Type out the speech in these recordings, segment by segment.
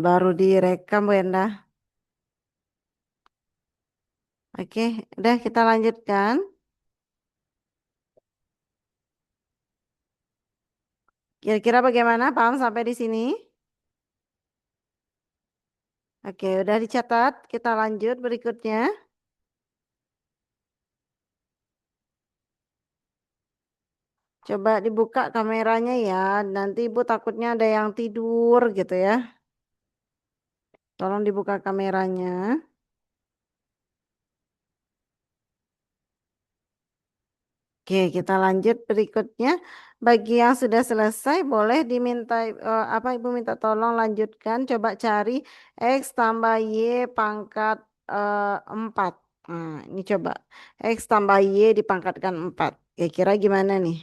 Baru direkam, Bu Endah. Oke, udah kita lanjutkan. Kira-kira bagaimana? Paham sampai di sini? Oke, udah dicatat. Kita lanjut berikutnya. Coba dibuka kameranya ya. Nanti Ibu takutnya ada yang tidur gitu ya. Tolong dibuka kameranya. Oke, kita lanjut berikutnya. Bagi yang sudah selesai, boleh diminta apa Ibu minta tolong lanjutkan. Coba cari X tambah Y pangkat 4. Nah, ini coba X tambah Y dipangkatkan 4. Kira-kira gimana nih?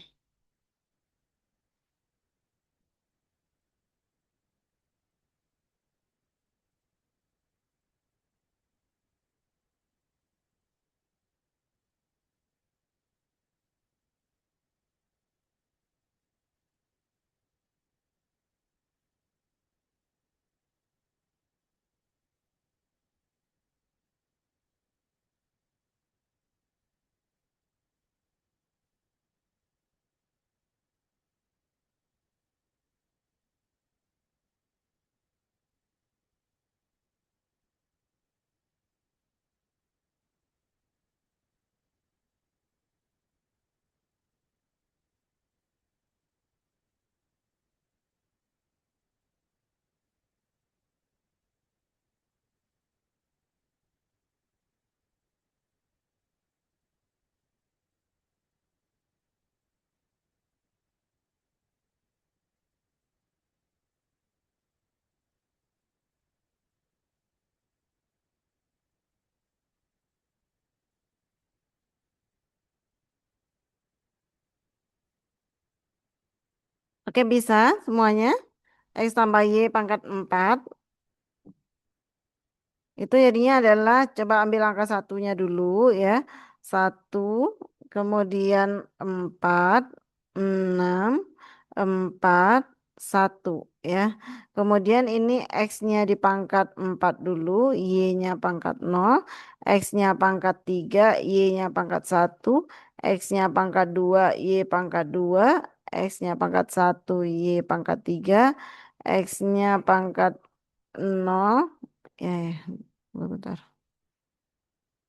Oke, bisa semuanya. X tambah Y pangkat 4. Itu jadinya adalah coba ambil angka satunya dulu ya. Satu, kemudian 4, 6, 4, 1 ya. Kemudian ini X-nya di pangkat 4 dulu, Y-nya pangkat 0, X-nya pangkat 3, Y-nya pangkat 1, X-nya pangkat 2, Y pangkat 2, X-nya pangkat 1, Y pangkat 3, X-nya pangkat 0, ya, ya. Bentar,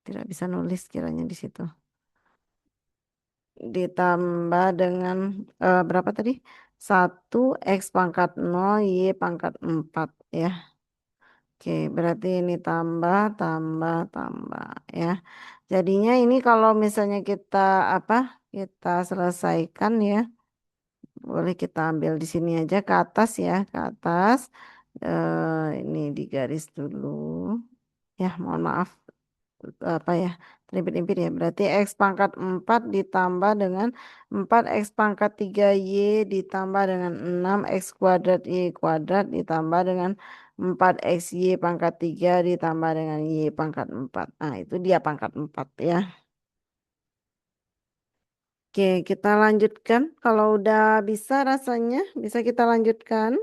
tidak bisa nulis kiranya di situ. Ditambah dengan berapa tadi? Satu X pangkat 0, Y pangkat 4 ya. Oke, berarti ini tambah, tambah, tambah ya. Jadinya ini kalau misalnya kita apa? Kita selesaikan ya. Boleh kita ambil di sini aja ke atas ya, ke atas. Ini digaris dulu. Ya, mohon maaf. Apa ya, terlimpit-limpit ya. Berarti X pangkat 4 ditambah dengan 4 X pangkat 3Y ditambah dengan 6 X kuadrat Y kuadrat ditambah dengan 4 XY pangkat 3 ditambah dengan Y pangkat 4. Nah, itu dia pangkat 4 ya. Oke, kita lanjutkan. Kalau udah bisa rasanya, bisa kita lanjutkan.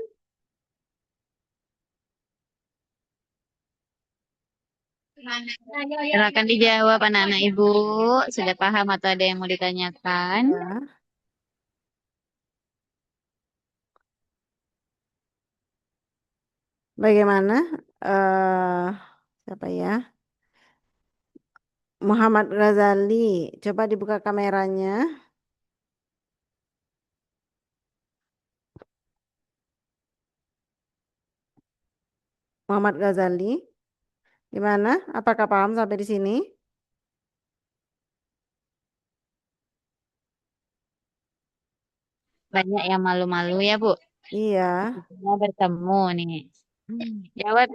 Silakan dijawab anak-anak Ibu. Sudah paham atau ada yang mau ditanyakan? Ya. Bagaimana? eh Siapa ya? Muhammad Ghazali. Coba dibuka kameranya. Muhammad Ghazali. Gimana? Apakah paham sampai di sini? Banyak yang malu-malu ya, Bu. Iya. Kita bertemu nih. Jawab.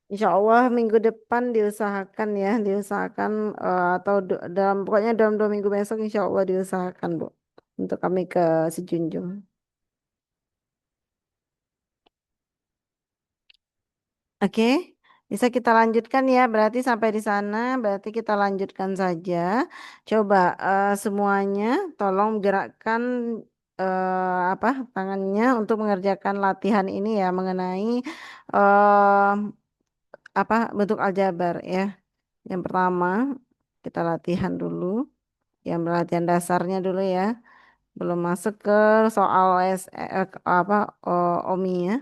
Insya Allah minggu depan diusahakan ya, diusahakan atau dalam pokoknya dalam 2 minggu besok Insya Allah diusahakan Bu untuk kami ke si Junjung. Oke, bisa kita lanjutkan ya. Berarti sampai di sana, berarti kita lanjutkan saja. Coba semuanya, tolong gerakkan apa tangannya untuk mengerjakan latihan ini ya mengenai eh apa bentuk aljabar ya. Yang pertama kita latihan dulu, yang latihan dasarnya dulu ya. Belum masuk ke soal apa Omi ya.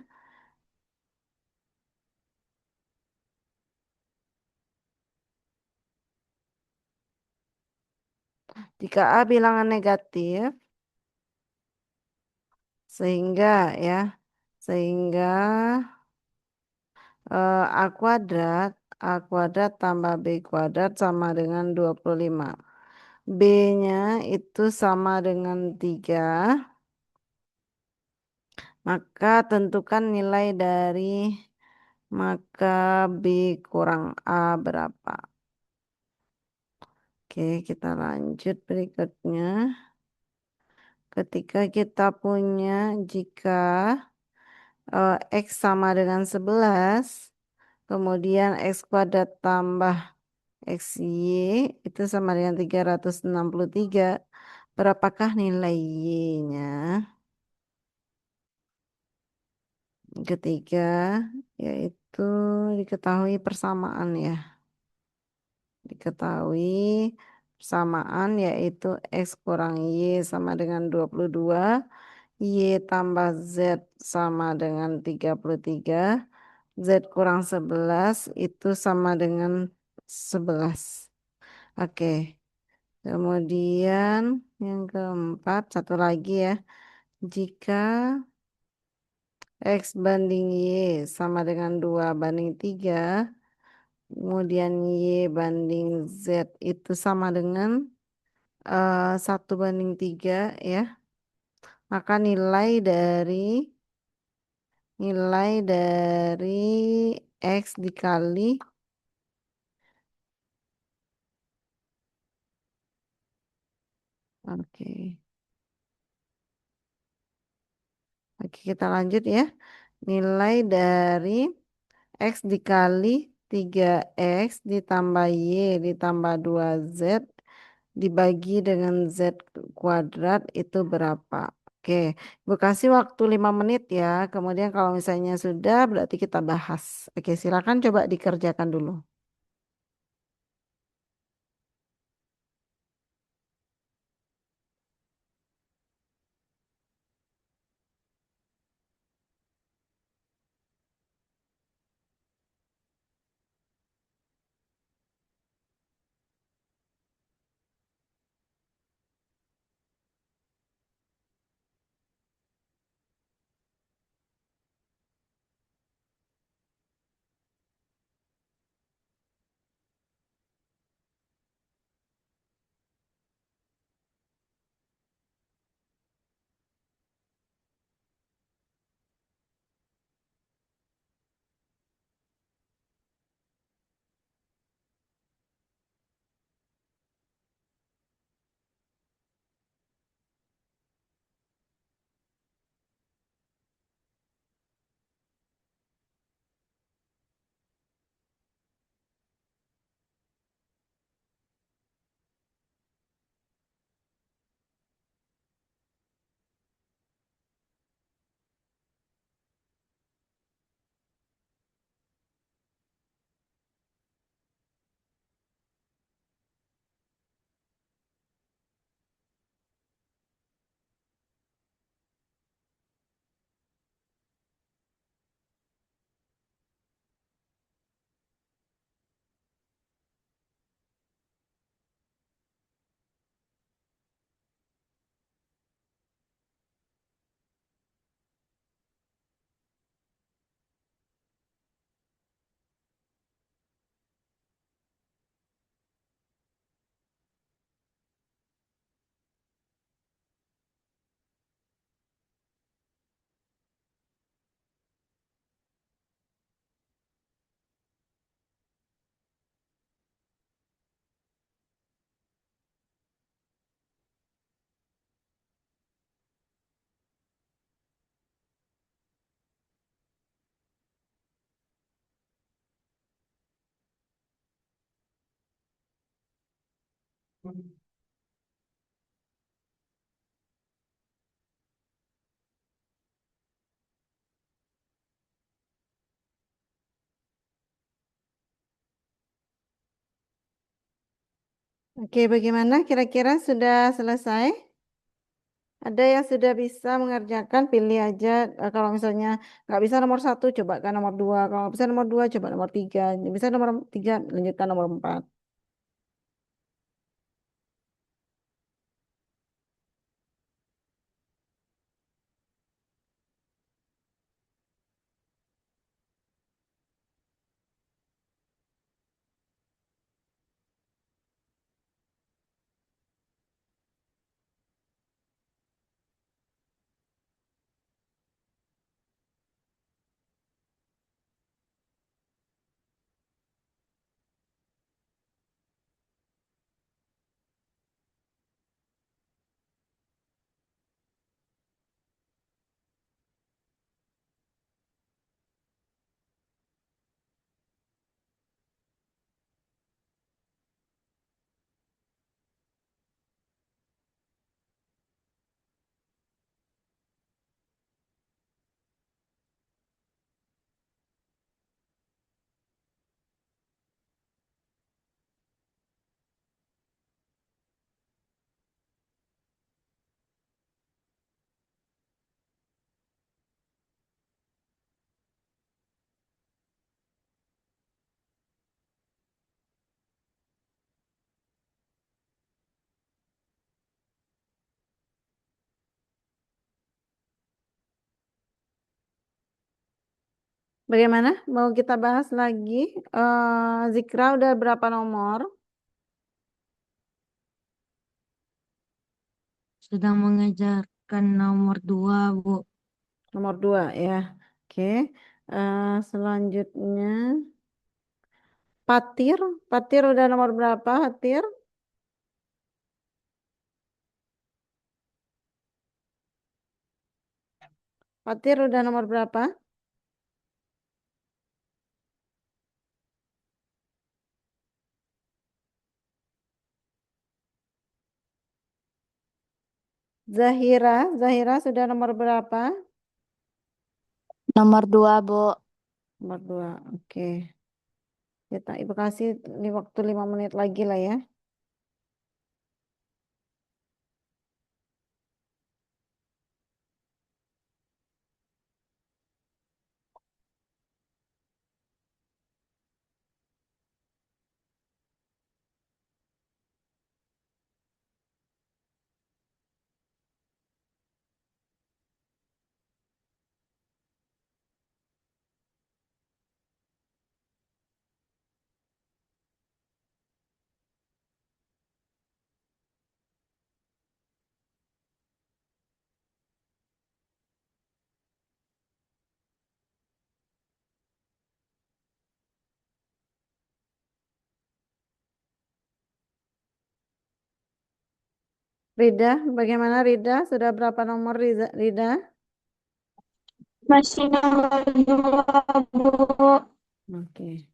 Jika A bilangan negatif, sehingga ya, sehingga A kuadrat tambah B kuadrat sama dengan 25. B-nya itu sama dengan 3, maka tentukan nilai dari maka B kurang A berapa. Oke, kita lanjut berikutnya. Ketika kita punya jika X sama dengan 11, kemudian X kuadrat tambah XY itu sama dengan 363. Berapakah nilai Y-nya? Ketiga, yaitu diketahui persamaan ya. Diketahui persamaan yaitu X kurang Y sama dengan 22. Y tambah Z sama dengan 33. Z kurang 11 itu sama dengan 11. Oke. Kemudian yang keempat, satu lagi ya. Jika X banding Y sama dengan 2 banding 3, kemudian Y banding Z itu sama dengan 1 banding 3 ya. Maka nilai dari X dikali, oke. Oke, kita lanjut ya. Nilai dari X dikali 3X ditambah Y ditambah 2Z dibagi dengan Z kuadrat itu berapa? Oke, Ibu kasih waktu 5 menit ya. Kemudian kalau misalnya sudah berarti kita bahas. Oke, silakan coba dikerjakan dulu. Oke, bagaimana? Kira-kira sudah selesai? Ada yang sudah bisa mengerjakan, pilih aja. Kalau misalnya nggak bisa nomor satu, coba kan nomor dua. Kalau nggak bisa nomor dua, coba nomor tiga. Nggak bisa nomor tiga, lanjutkan nomor empat. Bagaimana? Mau kita bahas lagi? Zikra udah berapa nomor? Sedang mengejarkan nomor 2, Bu. Nomor dua ya. Oke. Selanjutnya Patir. Patir udah nomor berapa? Patir? Patir udah nomor berapa? Zahira. Zahira sudah nomor berapa? Nomor 2, Bu. Nomor dua. Oke. Kita Ibu kasih waktu 5 menit lagi lah ya. Rida, bagaimana Rida? Sudah berapa nomor Rida? Masih nomor 2, Bu. Oke.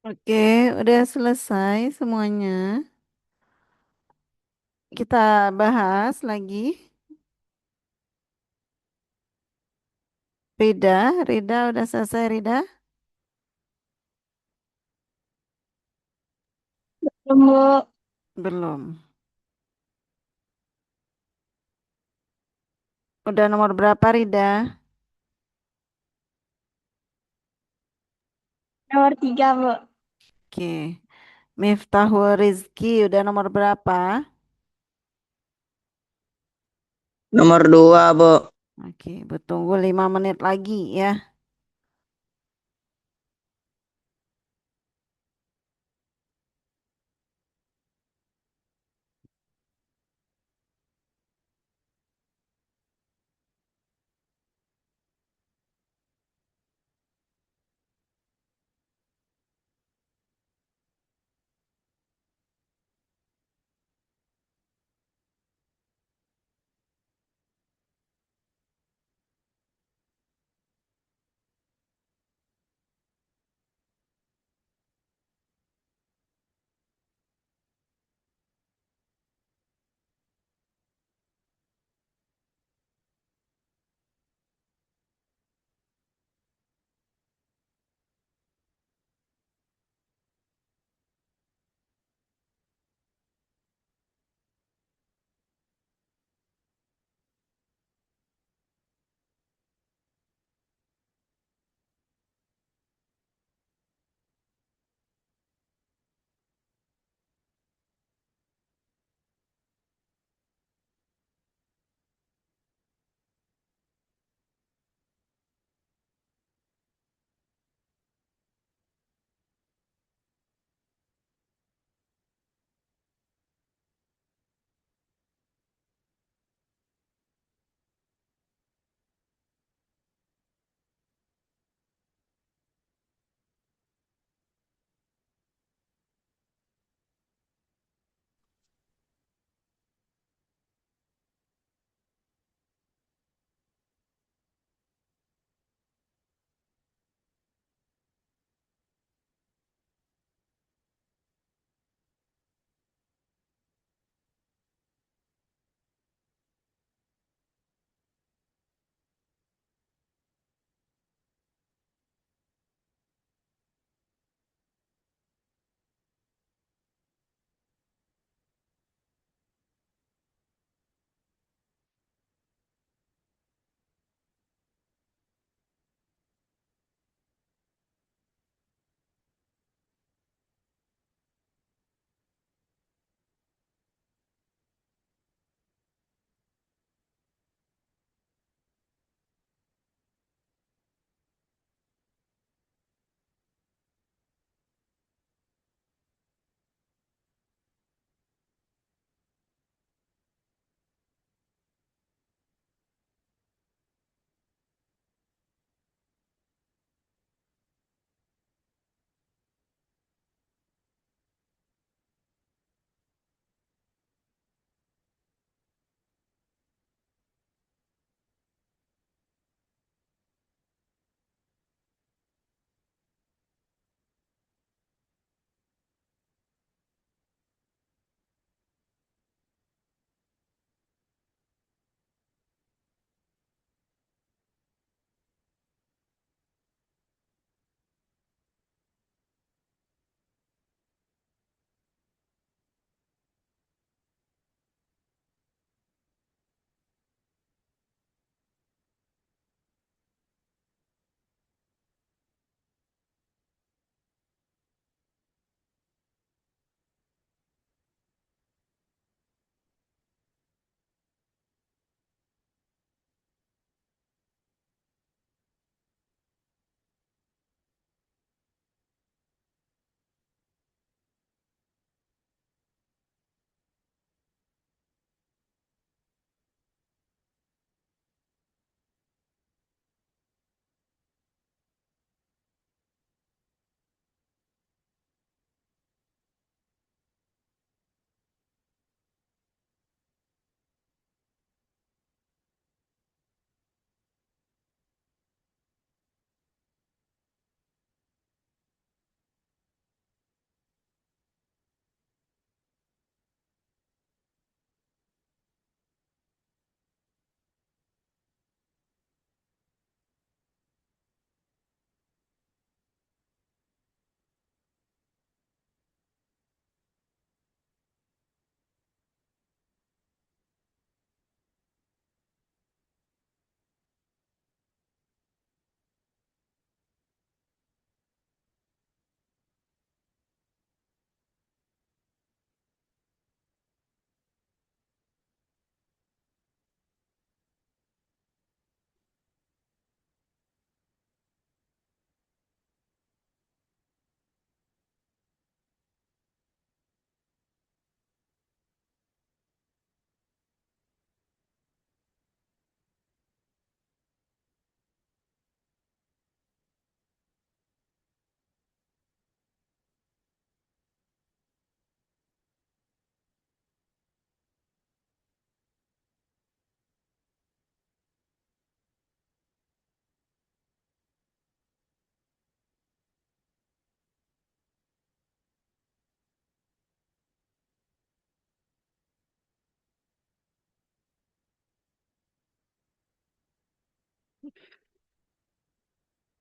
Oke, udah selesai semuanya. Kita bahas lagi. Rida udah selesai Rida? Bu. Belum. Udah nomor berapa Rida? Nomor 3, Bu. Oke. Miftahul Rizki udah nomor berapa? Nomor 2, Bu. Oke, tunggu 5 menit lagi ya.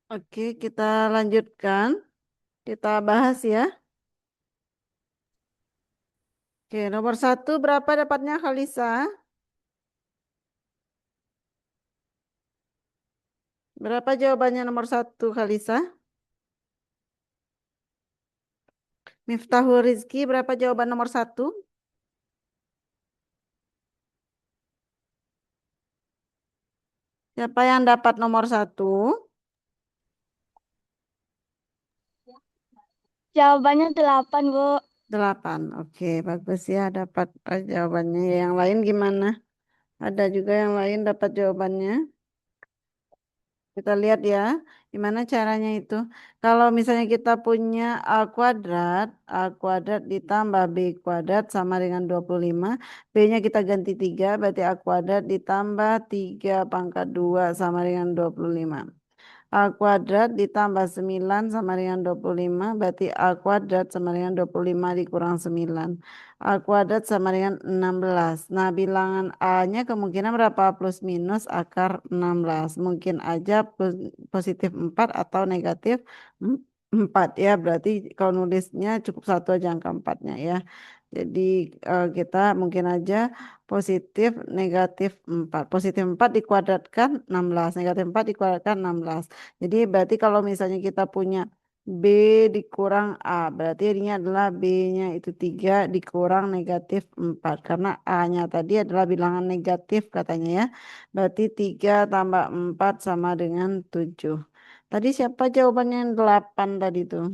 Oke, kita lanjutkan. Kita bahas ya. Oke, nomor 1 berapa dapatnya Kalisa? Berapa jawabannya nomor 1 Kalisa? Miftahul Rizki berapa jawaban nomor 1? Siapa yang dapat nomor 1? Jawabannya 8, Bu. 8. Oke, bagus ya dapat jawabannya. Yang lain gimana? Ada juga yang lain dapat jawabannya. Kita lihat ya, gimana caranya itu. Kalau misalnya kita punya A kuadrat ditambah B kuadrat sama dengan 25. B-nya kita ganti 3, berarti A kuadrat ditambah 3 pangkat 2 sama dengan 25. A kuadrat ditambah 9 sama dengan 25, berarti A kuadrat sama dengan 25 dikurang 9. A kuadrat sama dengan 16. Nah, bilangan A-nya kemungkinan berapa? Plus minus akar 16. Mungkin aja positif 4 atau negatif 4 ya. Berarti kalau nulisnya cukup satu aja angka 4-nya ya. Jadi kita mungkin aja positif negatif 4. Positif 4 dikuadratkan 16. Negatif 4 dikuadratkan 16. Jadi berarti kalau misalnya kita punya B dikurang A, berarti ini adalah B-nya itu 3 dikurang negatif 4. Karena A-nya tadi adalah bilangan negatif katanya ya. Berarti 3 tambah 4 sama dengan 7. Tadi siapa jawabannya yang 8 tadi tuh?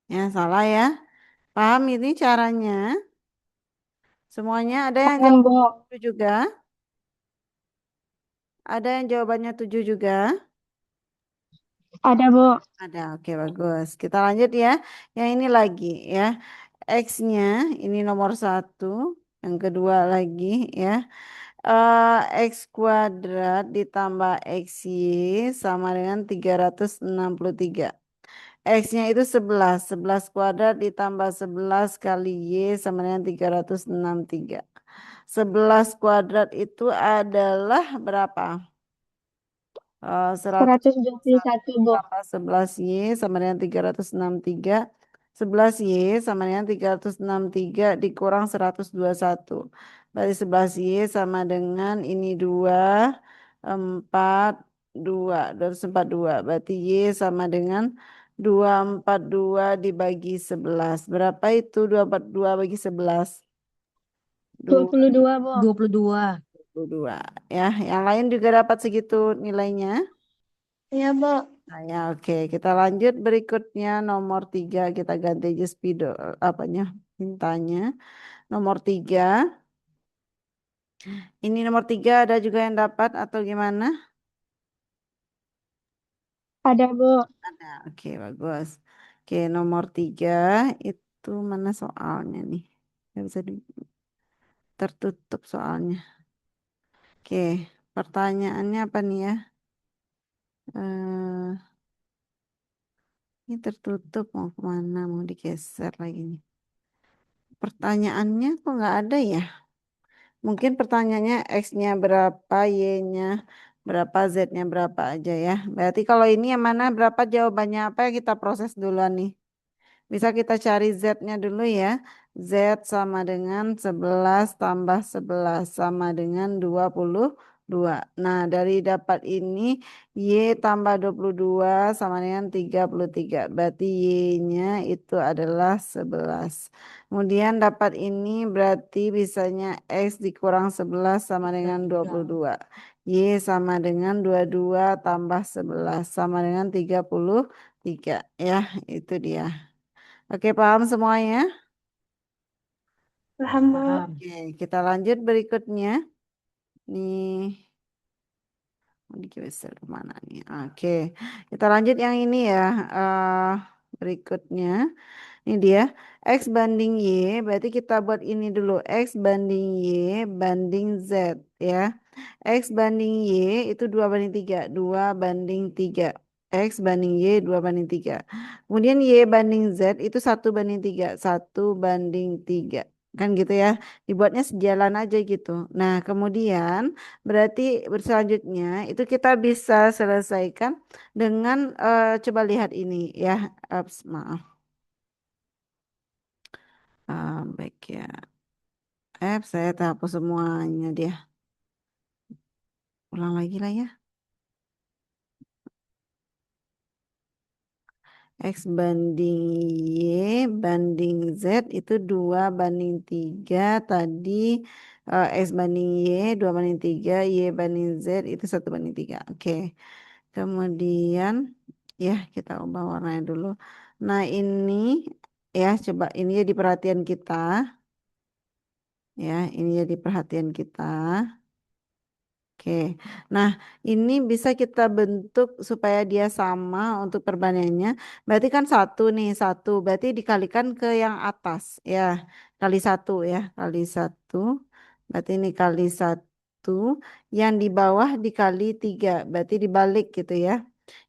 Ya salah ya. Paham ini caranya? Semuanya ada yang Paham, jawab Bu. 7 juga? Ada yang jawabannya 7 juga? Ada, Bu. Ada, oke bagus. Kita lanjut ya. Yang ini lagi ya. X-nya ini nomor 1. Yang kedua lagi ya. X kuadrat ditambah XY sama dengan 363. X-nya itu 11. 11 kuadrat ditambah 11 kali Y sama dengan 363. 11 kuadrat itu adalah berapa? 100 121, Bu. tambah 11Y sama dengan 363. 11Y sama dengan 363 dikurang 121. Berarti 11Y sama dengan ini 2, 4, 2. 242. Berarti Y sama dengan 242 dibagi 11. Berapa itu 242 bagi 11? 22, Bu. 22. 22. Ya, yang lain juga dapat segitu nilainya. Iya, Bu. Nah, ya, oke. Kita lanjut berikutnya nomor 3. Kita ganti aja apanya mintanya. Nomor 3. Ini nomor 3 ada juga yang dapat atau gimana? Ada, Bu. Ada. Oke, bagus. Oke, nomor 3 itu mana soalnya nih? Nggak bisa tertutup soalnya. Oke, pertanyaannya apa nih ya? Eh, ini tertutup mau kemana? Mau digeser lagi nih. Pertanyaannya kok nggak ada ya? Mungkin pertanyaannya X-nya berapa, Y-nya berapa, Z-nya berapa aja ya. Berarti kalau ini yang mana berapa jawabannya apa yang kita proses duluan nih. Bisa kita cari Z-nya dulu ya. Z sama dengan 11 tambah 11 sama dengan 22. Nah, dari dapat ini Y tambah 22 sama dengan 33. Berarti Y-nya itu adalah 11. Kemudian dapat ini berarti bisanya X dikurang 11 sama dengan 22. Y sama dengan 22 tambah 11 sama dengan 33. Ya, itu dia. Oke, paham semuanya? Paham, Bu. Paham. Oke, kita lanjut berikutnya. Nih, mau digeser kemana nih? Oke, kita lanjut yang ini ya. Berikutnya, ini dia. X banding Y, berarti kita buat ini dulu. X banding Y banding Z ya. X banding Y itu 2 banding 3. 2 banding 3. X banding Y 2 banding 3. Kemudian Y banding Z itu 1 banding 3. 1 banding 3. kan gitu ya, dibuatnya sejalan aja gitu. Nah kemudian berarti selanjutnya itu kita bisa selesaikan dengan coba lihat ini ya. Maaf, baik ya. Saya hapus semuanya dia. Ulang lagi lah ya. X banding Y banding Z itu 2 banding 3. Tadi X banding Y 2 banding 3, Y banding Z itu 1 banding 3. Oke. Kemudian ya kita ubah warnanya dulu. Nah ini ya coba ini jadi perhatian kita. Ya ini jadi perhatian kita. Oke, nah ini bisa kita bentuk supaya dia sama untuk perbandingannya. Berarti kan satu nih, satu. Berarti dikalikan ke yang atas, ya. Kali satu ya, kali satu. Berarti ini kali satu. Yang di bawah dikali 3. Berarti dibalik gitu ya.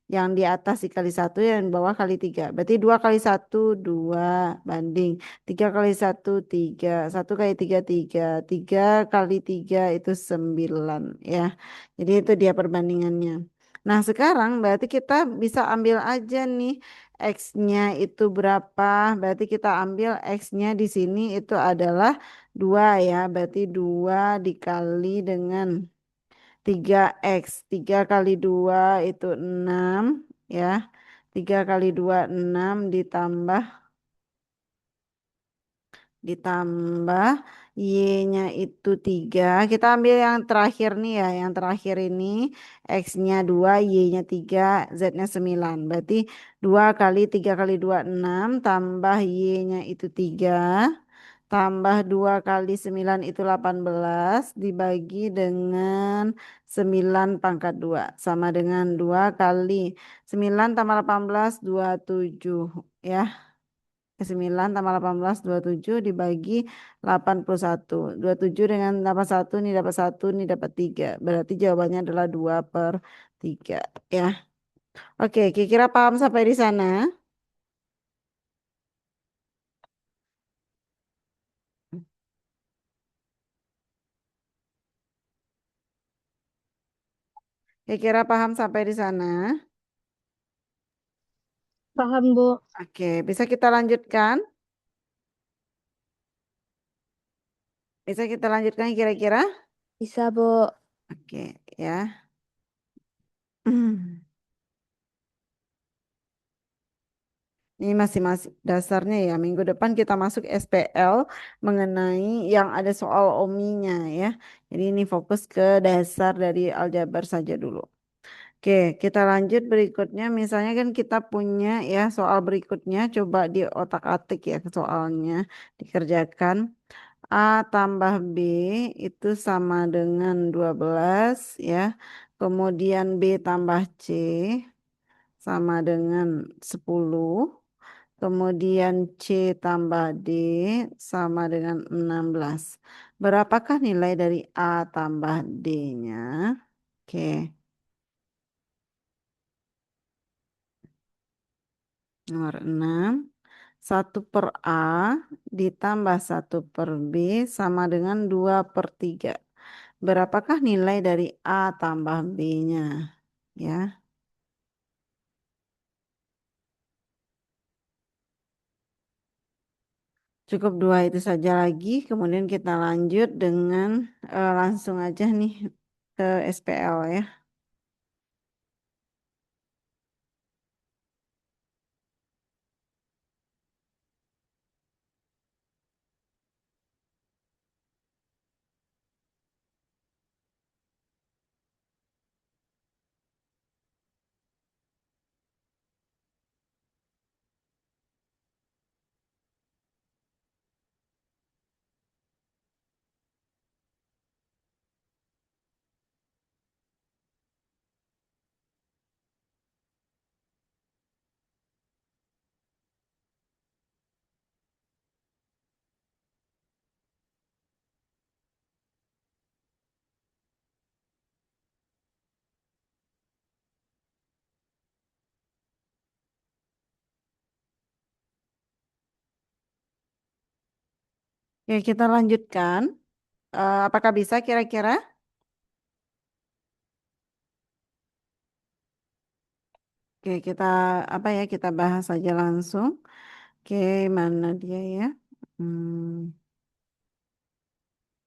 Yang di atas dikali 1, yang di bawah kali 3. Berarti 2 kali 1, 2 banding. 3 kali 1, 3. 1 kali 3, 3. 3 kali 3 itu 9 ya. Jadi itu dia perbandingannya. Nah sekarang berarti kita bisa ambil aja nih X-nya itu berapa. Berarti kita ambil X-nya di sini itu adalah 2 ya. Berarti 2 dikali dengan 3X. 3 kali 2 itu 6 ya. 3 kali 2 6 ditambah Y-nya itu 3. Kita ambil yang terakhir nih ya. Yang terakhir ini X-nya 2, Y-nya 3, Z-nya 9. Berarti 2 kali 3 kali 2 6 tambah Y-nya itu 3. Tambah 2 kali 9 itu 18 dibagi dengan 9 pangkat 2. Sama dengan 2 kali 9 tambah 18, 27 ya. 9 tambah 18, 27 dibagi 81. 27 dengan 81 ini dapat 1, ini dapat 3. Berarti jawabannya adalah 2/3 ya. Oke, kira-kira paham sampai di sana? Kira-kira paham sampai di sana? Paham, Bu. Oke, bisa kita lanjutkan? Bisa kita lanjutkan kira-kira? Bisa, Bu. Oke, ya. Ini masih dasarnya ya. Minggu depan kita masuk SPL mengenai yang ada soal ominya ya. Jadi ini fokus ke dasar dari aljabar saja dulu. Oke, kita lanjut berikutnya. Misalnya kan kita punya ya soal berikutnya. Coba di otak-atik ya soalnya dikerjakan. A tambah B itu sama dengan 12 ya. Kemudian B tambah C sama dengan 10. Kemudian C tambah D sama dengan 16. Berapakah nilai dari A tambah D-nya? Oke. Nomor 6. 1/A ditambah 1/B sama dengan 2/3. Berapakah nilai dari A tambah B-nya? Ya. Cukup 2 itu saja lagi. Kemudian kita lanjut dengan langsung aja nih ke SPL ya. Ya, kita lanjutkan. Apakah bisa kira-kira? Oke, kita apa ya? Kita bahas saja langsung. Oke, mana dia ya? Hmm.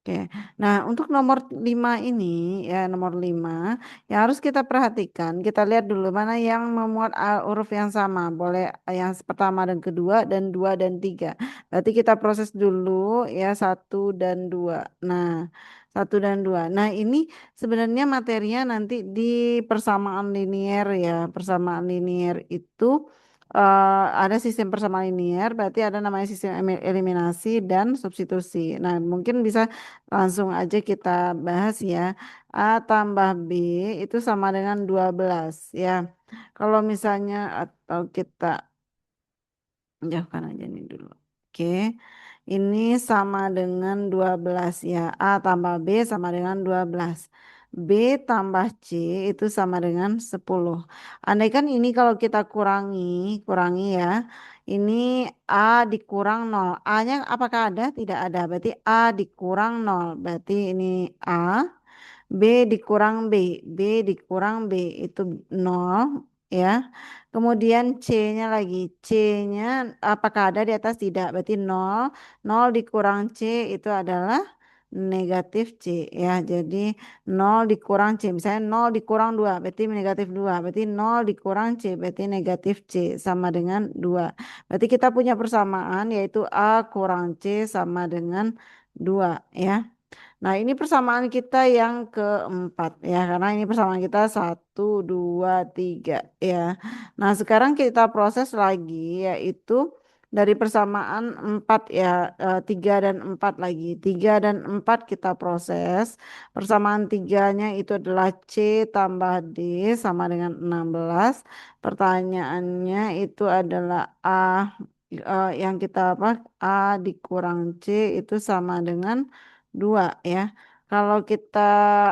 Oke, nah untuk nomor 5 ini ya nomor 5 yang harus kita perhatikan, kita lihat dulu mana yang memuat huruf yang sama, boleh yang pertama dan kedua dan dua dan tiga. Berarti kita proses dulu ya satu dan dua. Nah, satu dan dua. Nah ini sebenarnya materinya nanti di persamaan linier ya, persamaan linier itu ada sistem persamaan linier, berarti ada namanya sistem eliminasi dan substitusi. Nah, mungkin bisa langsung aja kita bahas ya. A tambah B itu sama dengan 12 ya. Kalau misalnya atau kita jauhkan aja nih dulu. Oke. Ini sama dengan 12 ya. A tambah B sama dengan 12. B tambah C itu sama dengan 10. Andaikan ini kalau kita kurangi ya. Ini A dikurang 0. A-nya apakah ada? Tidak ada. Berarti A dikurang 0. Berarti ini A. B dikurang B. B dikurang B itu 0 ya. Kemudian C-nya lagi. C-nya apakah ada di atas? Tidak. Berarti 0. 0 dikurang C itu adalah negatif C ya. Jadi 0 dikurang C. Misalnya 0 dikurang 2 berarti negatif 2. Berarti 0 dikurang C berarti negatif C sama dengan 2. Berarti kita punya persamaan yaitu A kurang C sama dengan 2 ya. Nah, ini persamaan kita yang keempat ya, karena ini persamaan kita satu, dua, tiga ya. Nah, sekarang kita proses lagi yaitu dari persamaan empat ya, tiga dan empat lagi. Tiga dan empat kita proses. Persamaan tiganya itu adalah C tambah D sama dengan 16. Pertanyaannya itu adalah yang kita apa? A dikurang C itu sama dengan 2 ya. Kalau kita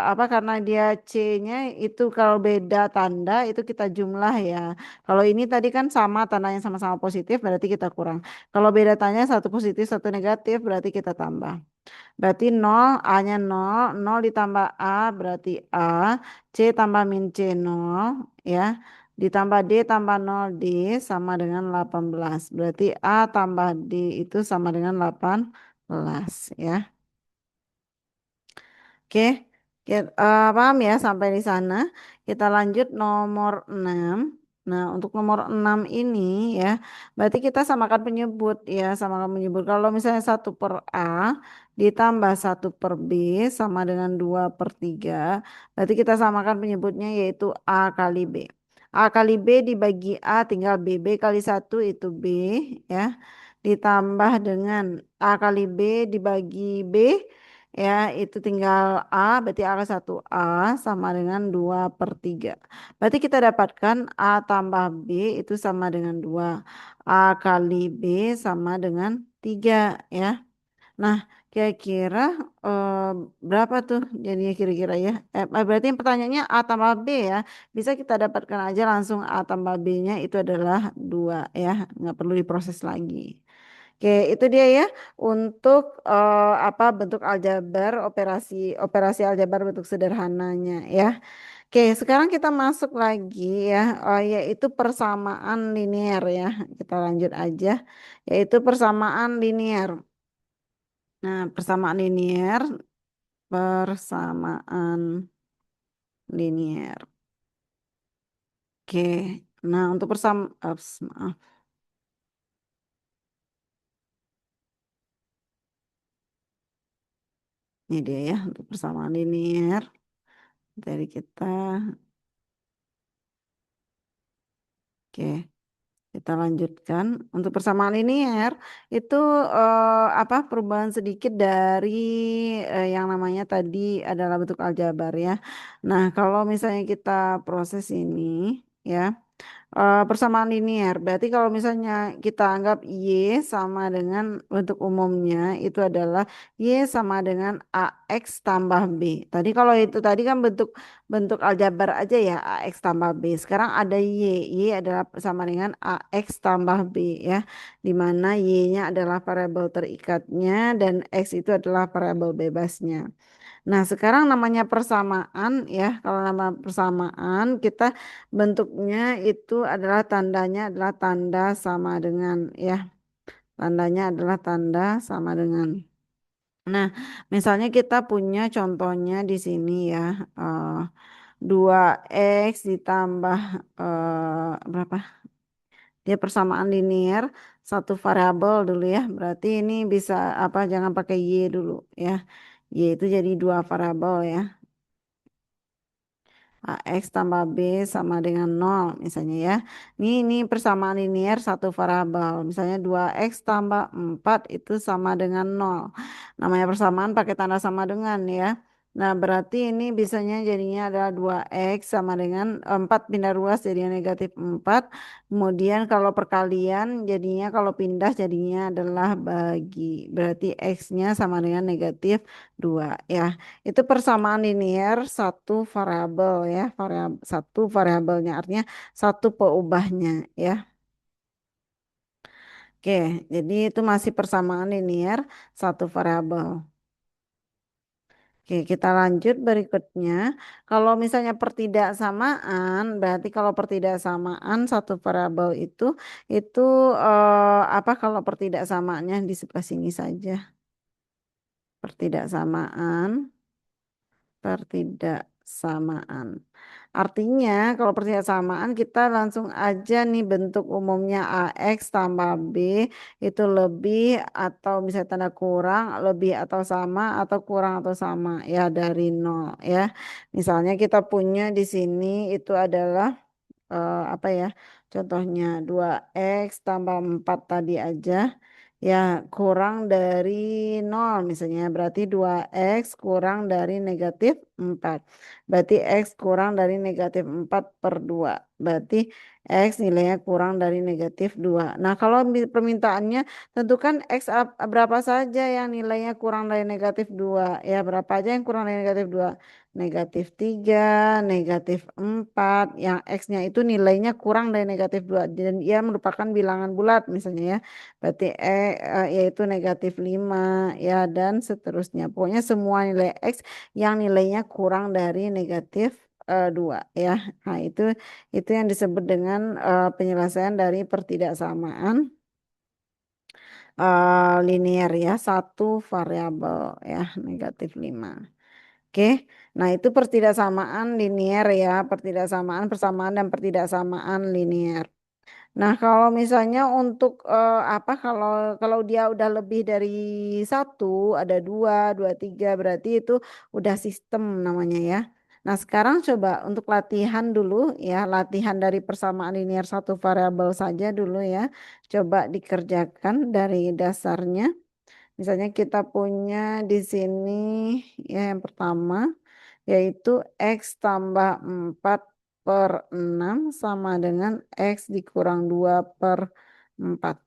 apa karena dia C-nya itu kalau beda tanda itu kita jumlah ya. Kalau ini tadi kan sama tandanya sama-sama positif berarti kita kurang. Kalau beda tanda satu positif satu negatif berarti kita tambah. Berarti 0 A-nya 0, 0 ditambah A berarti A, C tambah min C 0 ya. Ditambah D tambah 0 D sama dengan 18. Berarti A tambah D itu sama dengan 18 ya. Oke, paham ya sampai di sana. Kita lanjut nomor 6. Nah, untuk nomor 6 ini ya, berarti kita samakan penyebut ya, samakan penyebut. Kalau misalnya 1/A ditambah 1/B sama dengan 2/3, berarti kita samakan penyebutnya yaitu A kali B. A kali B dibagi A tinggal B. B kali 1 itu B ya. Ditambah dengan A kali B dibagi B ya itu tinggal A berarti A ke 1A sama dengan 2/3 berarti kita dapatkan A tambah B itu sama dengan 2 A kali B sama dengan 3 ya. Nah kira-kira eh, berapa tuh jadinya kira-kira ya berarti yang pertanyaannya A tambah B ya bisa kita dapatkan aja langsung A tambah B nya itu adalah 2 ya nggak perlu diproses lagi. Oke, itu dia ya untuk apa bentuk aljabar operasi operasi aljabar bentuk sederhananya ya. Oke, sekarang kita masuk lagi ya yaitu persamaan linear ya. Kita lanjut aja yaitu persamaan linear. Nah, persamaan linear. Oke. Nah, untuk maaf. Ini dia ya untuk persamaan linear dari kita. Oke, kita lanjutkan. Untuk persamaan linear itu apa perubahan sedikit dari yang namanya tadi adalah bentuk aljabar ya. Nah, kalau misalnya kita proses ini ya, persamaan linear. Berarti kalau misalnya kita anggap Y sama dengan bentuk umumnya itu adalah Y sama dengan AX tambah B. Tadi kalau itu tadi kan bentuk bentuk aljabar aja ya AX tambah B. Sekarang ada Y. Y adalah sama dengan AX tambah B ya. Di mana Y-nya adalah variabel terikatnya dan X itu adalah variabel bebasnya. Nah, sekarang namanya persamaan ya. Kalau nama persamaan kita bentuknya itu adalah tandanya adalah tanda sama dengan ya. Tandanya adalah tanda sama dengan. Nah, misalnya kita punya contohnya di sini ya. eh, 2x ditambah berapa? Dia persamaan linear satu variabel dulu ya. Berarti ini bisa apa? Jangan pakai y dulu ya. Y itu jadi dua variabel ya. AX tambah B sama dengan 0 misalnya ya. Ini persamaan linear satu variabel. Misalnya 2X tambah 4 itu sama dengan 0. Namanya persamaan pakai tanda sama dengan ya. Nah berarti ini bisanya jadinya adalah 2X sama dengan 4 pindah ruas jadinya negatif 4. Kemudian kalau perkalian jadinya kalau pindah jadinya adalah bagi. Berarti X-nya sama dengan negatif 2 ya. Itu persamaan linear satu variabel ya, satu variabelnya artinya satu peubahnya ya. Oke, jadi itu masih persamaan linear satu variabel. Oke, kita lanjut berikutnya. Kalau misalnya pertidaksamaan, berarti kalau pertidaksamaan satu variabel itu apa kalau pertidaksamaannya di sebelah sini saja. Pertidaksamaan. Pertidaksamaan. Artinya kalau pertidaksamaan kita langsung aja nih bentuk umumnya AX tambah B itu lebih atau bisa tanda kurang, lebih atau sama atau kurang atau sama ya dari nol ya. Misalnya kita punya di sini itu adalah apa ya? Contohnya 2x tambah 4 tadi aja ya kurang dari 0 misalnya berarti 2x kurang dari negatif 4. Berarti x kurang dari negatif 4 per 2. Berarti x nilainya kurang dari negatif 2. Nah kalau permintaannya tentukan x berapa saja yang nilainya kurang dari negatif 2. Ya berapa aja yang kurang dari negatif 2? Negatif 3, negatif 4, yang X-nya itu nilainya kurang dari negatif 2 dan ia merupakan bilangan bulat misalnya ya. Berarti yaitu negatif 5 ya dan seterusnya. Pokoknya semua nilai X yang nilainya kurang dari negatif 2 ya. Nah, itu yang disebut dengan penyelesaian dari pertidaksamaan linear ya, satu variabel ya, negatif 5. Oke, nah itu pertidaksamaan linear ya, pertidaksamaan persamaan dan pertidaksamaan linear. Nah kalau misalnya untuk apa kalau kalau dia udah lebih dari satu, ada dua, dua tiga, berarti itu udah sistem namanya ya. Nah sekarang coba untuk latihan dulu ya, latihan dari persamaan linear satu variabel saja dulu ya. Coba dikerjakan dari dasarnya. Misalnya kita punya di sini ya yang pertama yaitu X tambah 4 per 6 sama dengan X dikurang 2 per 4.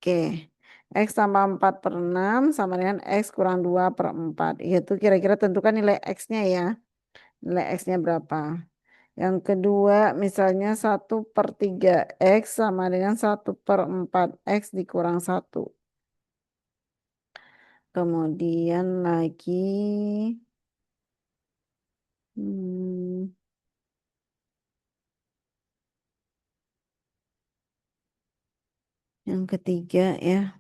Oke. X tambah 4 per 6 sama dengan X kurang 2 per 4. Itu kira-kira tentukan nilai X-nya ya. Nilai X-nya berapa. Yang kedua misalnya 1/3 X sama dengan 1/4 X dikurang 1. Kemudian lagi hmm, yang ketiga ya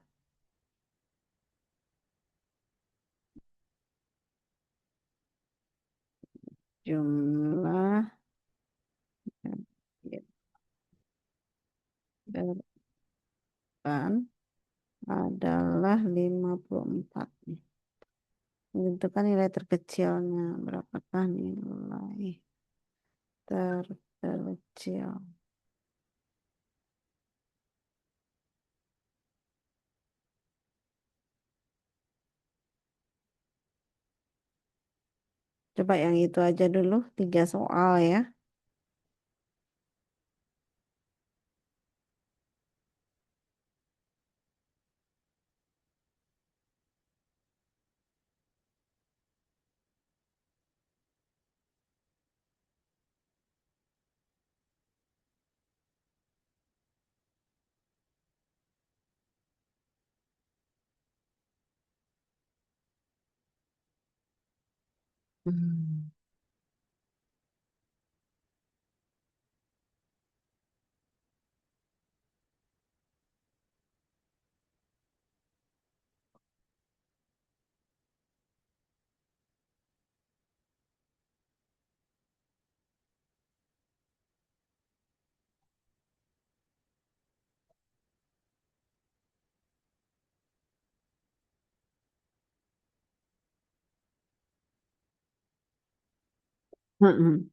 jumlah depan adalah 54 nih. Tentukan nilai terkecilnya. Berapakah nilai terkecil? Coba yang itu aja dulu, 3 soal ya. Hmm. Mm-mm.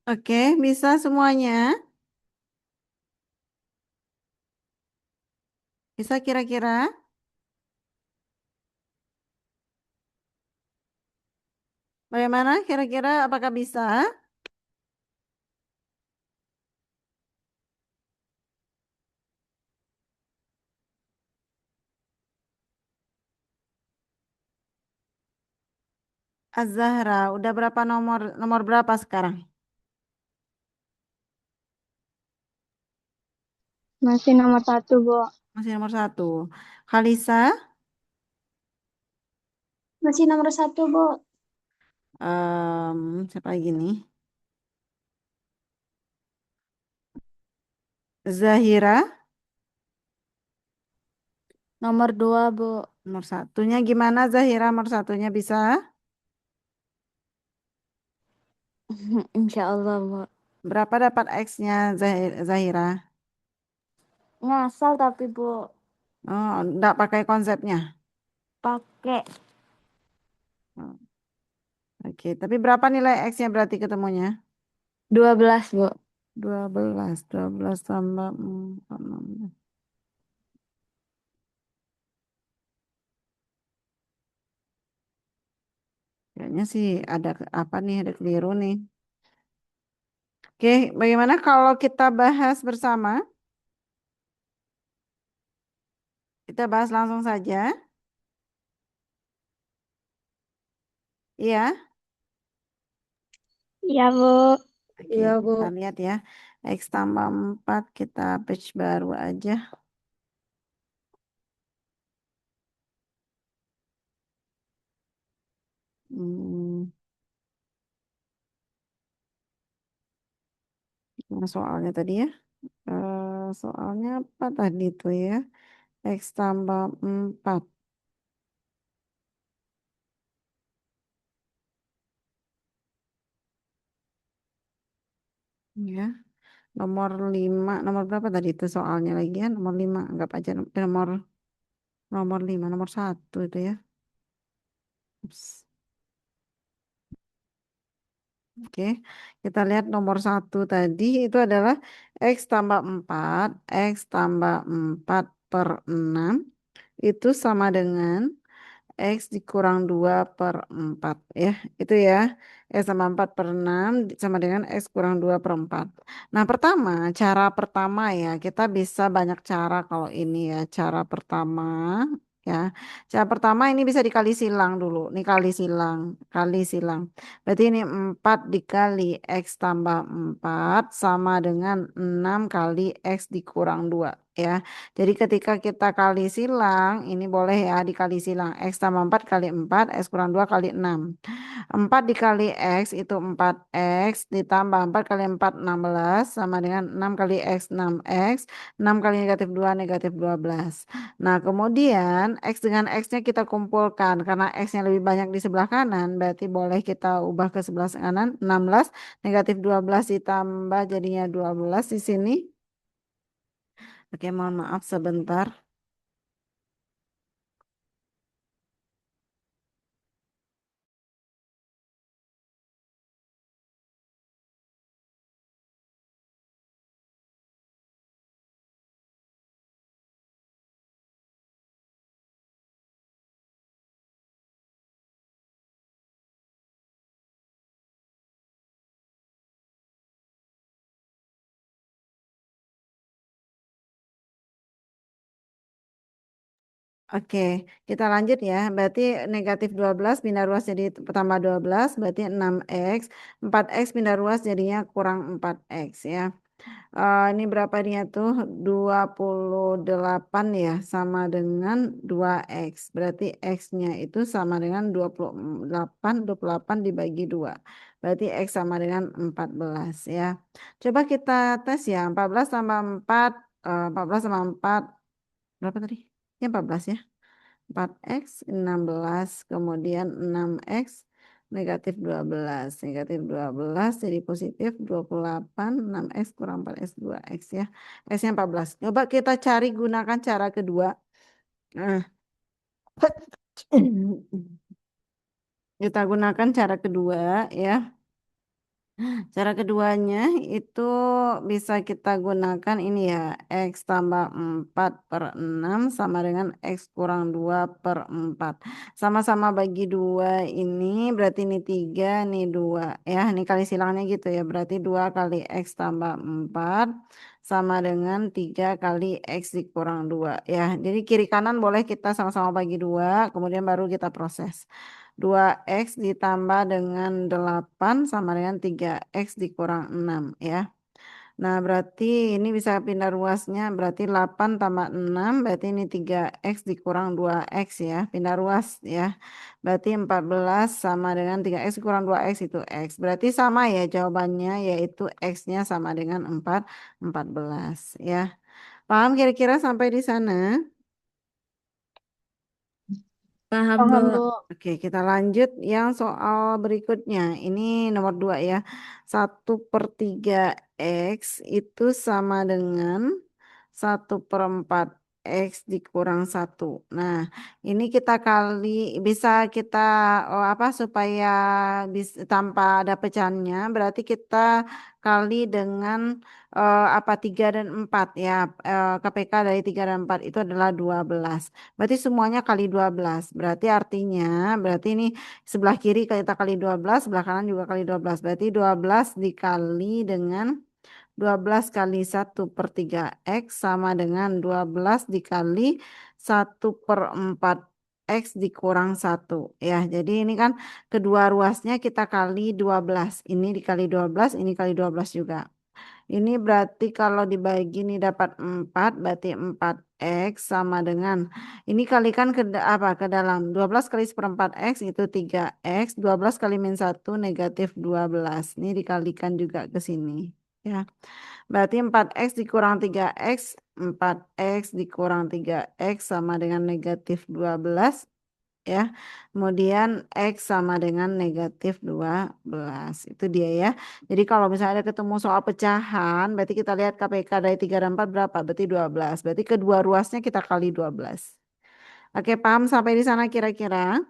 Oke, bisa semuanya? Bisa kira-kira? Bagaimana kira-kira apakah bisa? Az-Zahra, udah berapa nomor berapa sekarang? Masih nomor 1, Bu. Masih nomor 1. Kalisa, Masih nomor 1, Bu. siapa lagi nih? Zahira, Nomor 2, Bu. nomor satunya gimana Zahira? Nomor satunya bisa? Insya Allah, Bu. Berapa dapat X-nya Zahira? Ngasal tapi, Bu. Oh, enggak pakai konsepnya. Pakai Oh, oke, tapi berapa nilai X-nya berarti ketemunya? 12, Bu. 12 tambah 4, 16. Kayaknya sih ada apa nih, ada keliru nih. Oke, bagaimana kalau kita bahas bersama? Kita bahas langsung saja. Iya, Iya, Bu. oke, Iya, Bu. kita lihat ya. X tambah 4, kita page baru aja. Hmm, Mana soalnya tadi ya? Soalnya apa tadi itu ya? X tambah 4. Ya, nomor 5. Nomor berapa tadi itu soalnya lagi ya? Nomor 5. Anggap aja nomor 5. Nomor 1 itu ya. Ups. Oke, kita lihat nomor 1 tadi itu adalah X tambah 4. X tambah 4 per 6 itu sama dengan X dikurang 2 per 4 ya. Itu ya. X tambah 4 per 6 sama dengan X kurang 2 per 4. Nah pertama, cara pertama ya. Kita bisa banyak cara kalau ini ya. Cara pertama ya. Cara pertama ini bisa dikali silang dulu. Ini kali silang. Kali silang. Berarti ini 4 dikali X tambah 4 sama dengan 6 kali X dikurang 2 ya. Jadi ketika kita kali silang, ini boleh ya dikali silang. X tambah 4 kali 4, X kurang 2 kali 6. 4 dikali X itu 4X, ditambah 4 kali 4, 16, sama dengan 6 kali X, 6X, 6 kali negatif 2, negatif 12. Nah kemudian X dengan X-nya kita kumpulkan, karena X-nya lebih banyak di sebelah kanan, berarti boleh kita ubah ke sebelah kanan, 16, negatif 12 ditambah jadinya 12 di sini. Oke, mohon maaf sebentar. Oke, kita lanjut ya. Berarti negatif 12 pindah ruas jadi tambah 12, berarti 6X. 4X pindah ruas jadinya kurang 4X ya. Ini berapa dia tuh? 28 ya, sama dengan 2X. Berarti X-nya itu sama dengan 28, 28 dibagi 2. Berarti X sama dengan 14 ya. Coba kita tes ya, 14 tambah 4, 14 tambah 4, berapa tadi? Ya 14 ya. 4X 16, kemudian 6X negatif 12. Negatif 12 jadi positif 28, 6X kurang 4X 2X ya. X-nya 14. Coba kita cari gunakan cara kedua. Nah, kita gunakan cara kedua ya. Cara keduanya itu bisa kita gunakan ini ya. X tambah 4 per 6 sama dengan X kurang 2 per 4. Sama-sama bagi 2 ini berarti ini 3, ini 2. Ya, ini kali silangnya gitu ya. Berarti 2 kali X tambah 4 sama dengan 3 kali X dikurang 2. Ya, jadi kiri kanan boleh kita sama-sama bagi 2. Kemudian baru kita proses. 2X ditambah dengan 8 sama dengan 3X dikurang 6 ya. Nah berarti ini bisa pindah ruasnya, berarti 8 tambah 6, berarti ini 3X dikurang 2X ya, pindah ruas ya. Berarti 14 sama dengan 3X dikurang 2X itu X. Berarti sama ya jawabannya, yaitu X-nya sama dengan 14 ya. Paham kira-kira sampai di sana? Paham, Paham, Bu. Bu. Oke, kita lanjut yang soal berikutnya. Ini nomor 2 ya. 1/3 X itu sama dengan 1/4 X dikurang 1. Nah, ini kita kali, bisa kita apa supaya tanpa ada pecahannya, berarti kita kali dengan apa 3 dan 4 ya. KPK dari 3 dan 4 itu adalah 12. Berarti semuanya kali 12. Berarti artinya, berarti ini sebelah kiri kita kali 12, sebelah kanan juga kali 12. Berarti 12 dikali dengan 12 kali 1/3 X sama dengan 12 dikali 1/4 X dikurang 1. Ya, jadi ini kan kedua ruasnya kita kali 12. Ini dikali 12, ini kali 12 juga. Ini berarti kalau dibagi ini dapat 4, berarti 4X sama dengan, ini kalikan ke apa ke dalam 12 kali 1/4 X itu 3X, 12 kali min 1 negatif 12. Ini dikalikan juga ke sini. Ya, berarti 4X dikurang 3X, 4X dikurang 3X sama dengan negatif 12 ya. Kemudian X sama dengan negatif 12. Itu dia ya. Jadi kalau misalnya ada ketemu soal pecahan, berarti kita lihat KPK dari 3 dan 4 berapa? Berarti 12. Berarti kedua ruasnya kita kali 12. Oke, paham sampai di sana kira-kira?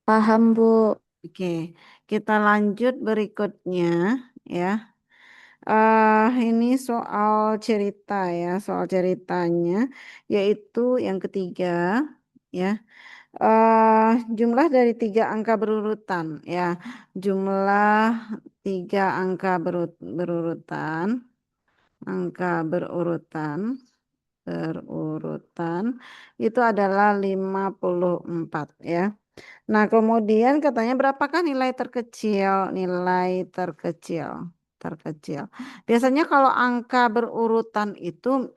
Paham, Bu. Oke, kita lanjut berikutnya ya. Ini soal cerita ya, soal ceritanya, yaitu yang ketiga, ya. Jumlah dari 3 angka berurutan, ya. Jumlah 3 angka berurutan, angka berurutan itu adalah 54 ya. Nah, kemudian katanya berapakah nilai terkecil? Nilai terkecil. Terkecil. Biasanya kalau angka berurutan itu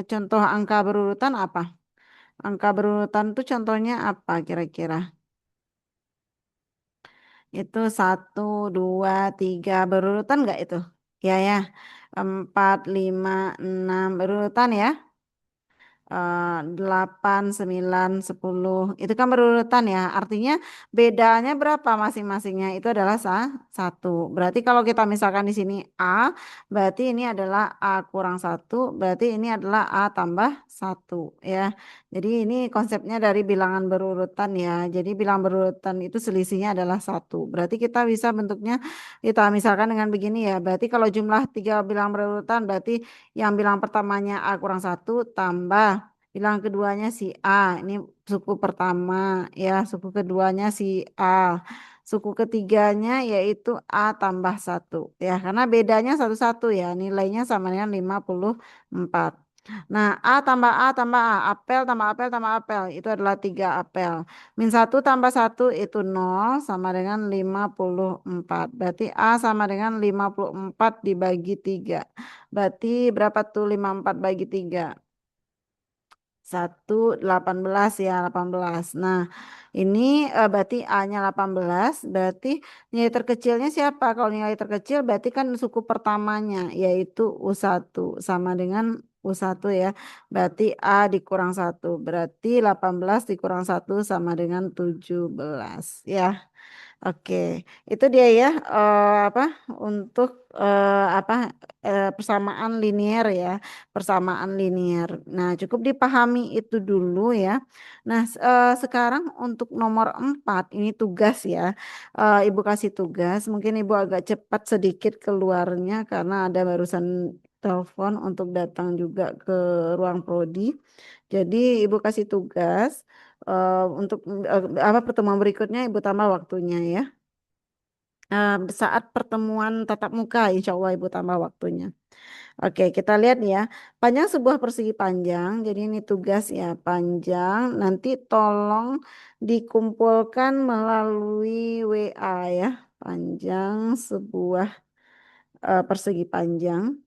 contoh angka berurutan apa? Angka berurutan itu contohnya apa kira-kira? Itu 1, 2, 3 berurutan nggak itu? Ya ya. 4, 5, 6 berurutan ya. 8, 9, 10 itu kan berurutan ya, artinya bedanya berapa masing-masingnya itu adalah satu. Berarti kalau kita misalkan di sini A, berarti ini adalah A kurang satu, berarti ini adalah A tambah satu ya. Jadi ini konsepnya dari bilangan berurutan ya. Jadi bilangan berurutan itu selisihnya adalah satu, berarti kita bisa bentuknya kita misalkan dengan begini ya. Berarti kalau jumlah 3 bilangan berurutan, berarti yang bilang pertamanya A kurang satu tambah bilang keduanya si A. Ini suku pertama ya, suku keduanya si A. Suku ketiganya yaitu A tambah satu ya, karena bedanya satu-satu ya, nilainya sama dengan 54. Nah, A tambah A, apel tambah apel tambah apel, itu adalah 3 apel. Min 1 tambah 1 itu 0 sama dengan 54. Berarti A sama dengan 54 dibagi 3. Berarti berapa tuh 54 bagi 3? 18 ya, 18. Nah, ini berarti A-nya 18, berarti nilai terkecilnya siapa? Kalau nilai terkecil berarti kan suku pertamanya yaitu U1 sama dengan U1 ya. Berarti A dikurang 1, berarti 18 dikurang 1 sama dengan 17 ya. Oke, itu dia ya apa untuk apa persamaan linier ya, persamaan linier. Nah, cukup dipahami itu dulu ya. Nah, sekarang untuk nomor 4 ini tugas ya. Ibu kasih tugas, mungkin Ibu agak cepat sedikit keluarnya karena ada barusan telepon untuk datang juga ke ruang prodi. Jadi Ibu kasih tugas untuk apa pertemuan berikutnya Ibu tambah waktunya ya. Saat pertemuan tatap muka, insya Allah Ibu tambah waktunya. Oke, kita lihat ya. Panjang sebuah persegi panjang. Jadi ini tugas ya, panjang. Nanti tolong dikumpulkan melalui WA ya. Panjang sebuah persegi panjang.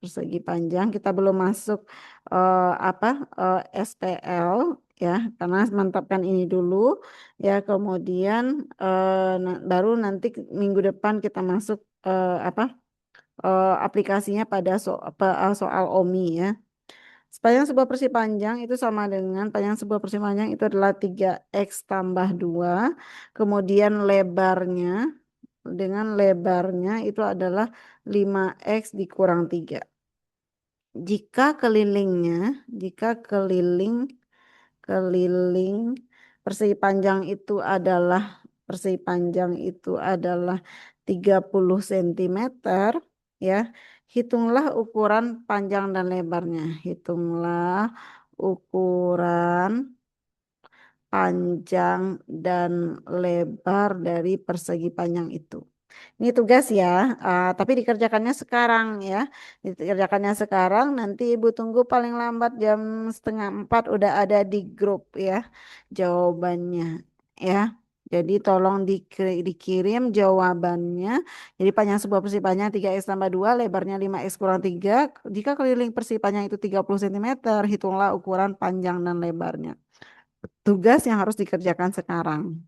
Persegi panjang. Kita belum masuk apa SPL ya, karena mantapkan ini dulu ya. Kemudian baru nanti minggu depan kita masuk apa aplikasinya pada soal OMI ya. Sepanjang sebuah persegi panjang itu sama dengan panjang sebuah persegi panjang itu adalah 3x tambah 2. Kemudian lebarnya itu adalah 5x dikurang 3. Jika keliling persegi panjang itu adalah 30 cm ya. Hitunglah ukuran panjang dan lebarnya. Hitunglah ukuran panjang dan lebar dari persegi panjang itu. Ini tugas ya, tapi dikerjakannya sekarang ya. Dikerjakannya sekarang, nanti Ibu tunggu paling lambat jam 3:30 udah ada di grup ya jawabannya ya. Jadi tolong dikirim jawabannya. Jadi panjang sebuah persegi panjang 3x tambah 2, lebarnya 5x kurang 3. Jika keliling persegi panjang itu 30 cm, hitunglah ukuran panjang dan lebarnya. Tugas yang harus dikerjakan sekarang.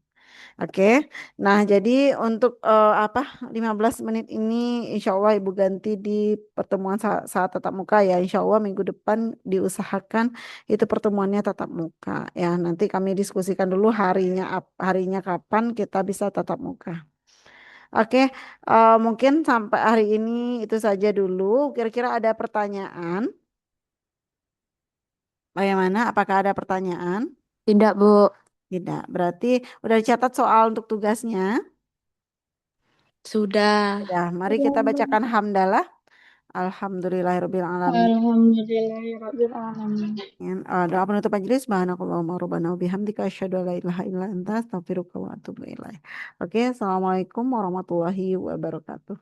Oke, nah jadi untuk apa 15 menit ini insya Allah Ibu ganti di pertemuan saat tatap muka ya. Insya Allah minggu depan diusahakan itu pertemuannya tatap muka ya. Nanti kami diskusikan dulu harinya kapan kita bisa tatap muka. Oke, mungkin sampai hari ini itu saja dulu. Kira-kira ada pertanyaan? Bagaimana? Apakah ada pertanyaan? Tidak, Bu. Tidak. Berarti udah dicatat soal untuk tugasnya. Sudah. Ya, mari kita bacakan hamdalah. Alhamdulillahirabbil alamin. Alhamdulillahirrabbilalamin. Doa penutup majelis. Subhanakallahumma rabbana wa bihamdika asyhadu an la ilaha illa anta astaghfiruka wa atubu ilaik. Oke, assalamualaikum warahmatullahi wabarakatuh.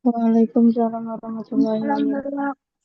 Waalaikumsalam warahmatullahi wabarakatuh.